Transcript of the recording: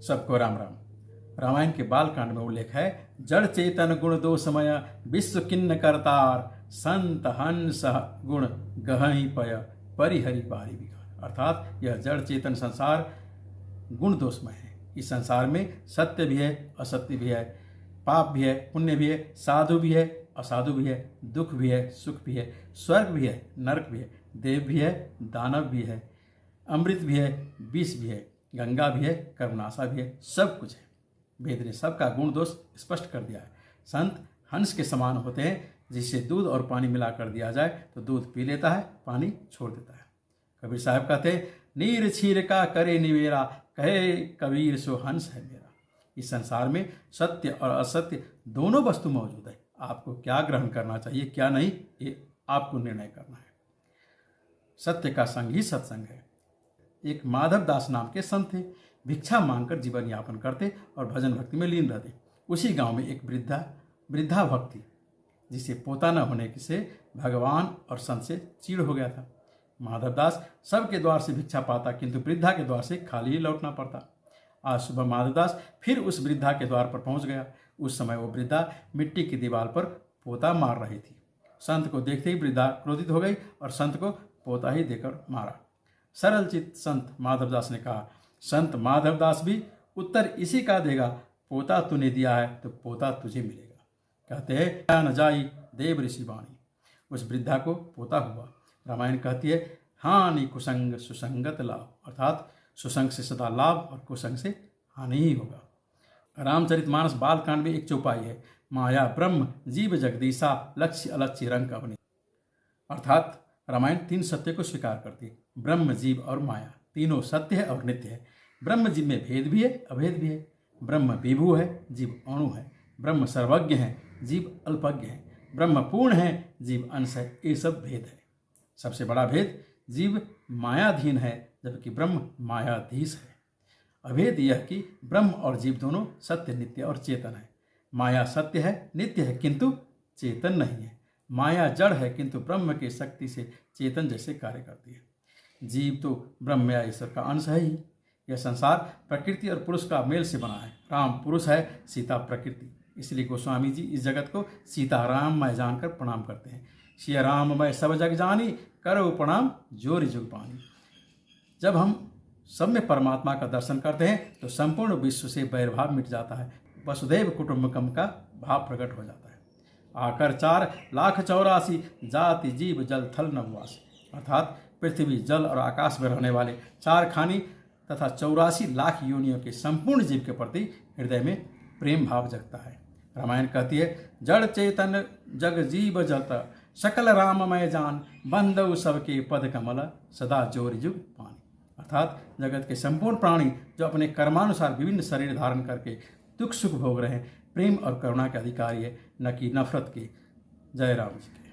सबको राम राम। रामायण के बालकांड में उल्लेख है, जड़ चेतन गुण दो समय विश्व किन्न करतार संत हंस गुण गहहि पय परिहरि पारि विकार। अर्थात यह जड़ चेतन संसार गुण दोषमय है। इस संसार में सत्य भी है, असत्य भी है, पाप भी है, पुण्य भी है, साधु भी है, असाधु भी है, दुख भी है, सुख भी है, स्वर्ग भी है, नरक भी है, देव भी है, दानव भी है, अमृत भी है, विष भी है, गंगा भी है, कर्मनाशा भी है, सब कुछ है। वेद ने सबका गुण दोष स्पष्ट कर दिया है। संत हंस के समान होते हैं, जिसे दूध और पानी मिला कर दिया जाए तो दूध पी लेता है, पानी छोड़ देता है। कबीर साहब कहते हैं, नीर छीर का करे निवेरा, कहे कबीर सो हंस है मेरा। इस संसार में सत्य और असत्य दोनों वस्तु मौजूद है। आपको क्या ग्रहण करना चाहिए, क्या नहीं, ये आपको निर्णय करना है। सत्य का संग ही सत्संग है। एक माधव दास नाम के संत थे। भिक्षा मांगकर जीवन यापन करते और भजन भक्ति में लीन रहते। उसी गांव में एक वृद्धा भक्त थी, जिसे पोता न होने से भगवान और संत से चीड़ हो गया था। माधवदास सबके द्वार से भिक्षा पाता, किंतु वृद्धा के द्वार से खाली ही लौटना पड़ता। आज सुबह माधवदास फिर उस वृद्धा के द्वार पर पहुंच गया। उस समय वो वृद्धा मिट्टी की दीवार पर पोता मार रही थी। संत को देखते ही वृद्धा क्रोधित हो गई और संत को पोता ही देकर मारा। सरल चित्त संत माधवदास ने कहा, संत माधवदास भी उत्तर इसी का देगा, पोता तूने दिया है तो पोता तुझे मिलेगा। कहते हैं, न जाई देव ऋषि वाणी। उस वृद्धा को पोता हुआ। रामायण कहती है, हानि कुसंग सुसंगत लाभ, अर्थात सुसंग से सदा लाभ और कुसंग से हानि ही होगा। रामचरितमानस बालकांड में एक चौपाई है, माया ब्रह्म जीव जगदीशा लक्ष्य अलक्ष्य रंग अवनी। अर्थात रामायण तीन सत्य को स्वीकार करती है। ब्रह्म, जीव और माया तीनों सत्य है और नित्य है। ब्रह्म जीव में भेद भी है, अभेद भी है। ब्रह्म विभु है, जीव अणु है। ब्रह्म सर्वज्ञ है, जीव अल्पज्ञ है। ब्रह्म पूर्ण है, जीव अंश है। ये सब भेद है। सबसे बड़ा भेद, जीव मायाधीन है जबकि ब्रह्म मायाधीश है। अभेद यह कि ब्रह्म और जीव दोनों सत्य, नित्य और चेतन है। माया सत्य है, नित्य है, किंतु चेतन नहीं है। माया जड़ है, किंतु ब्रह्म की शक्ति से चेतन जैसे कार्य करती है। जीव तो ब्रह्म या ईश्वर का अंश है ही। यह संसार प्रकृति और पुरुष का मेल से बना है। राम पुरुष है, सीता प्रकृति। इसलिए गोस्वामी जी इस जगत को सीता राममय जानकर प्रणाम करते हैं। सिया राममय सब जग जानी, करो प्रणाम जोरि जुग पानी। जब हम सब में परमात्मा का दर्शन करते हैं तो संपूर्ण विश्व से वैरभाव मिट जाता है। वसुधैव कुटुंबकम का भाव प्रकट हो जाता है। आकर 4,84,00,000 जाति जीव जल थल नववासी। अर्थात पृथ्वी, जल और आकाश में रहने वाले 4 खानी तथा 84 लाख योनियों के संपूर्ण जीव के प्रति हृदय में प्रेम भाव जगता है। रामायण कहती है, जड़ चेतन जग जीव जत सकल राममय जान, बंदउ सबके पद कमल सदा जोरि जुग पानी। अर्थात जगत के संपूर्ण प्राणी जो अपने कर्मानुसार विभिन्न शरीर धारण करके दुख सुख भोग रहे हैं, प्रेम और करुणा के अधिकारी है, न कि नफरत के। जय राम जी के।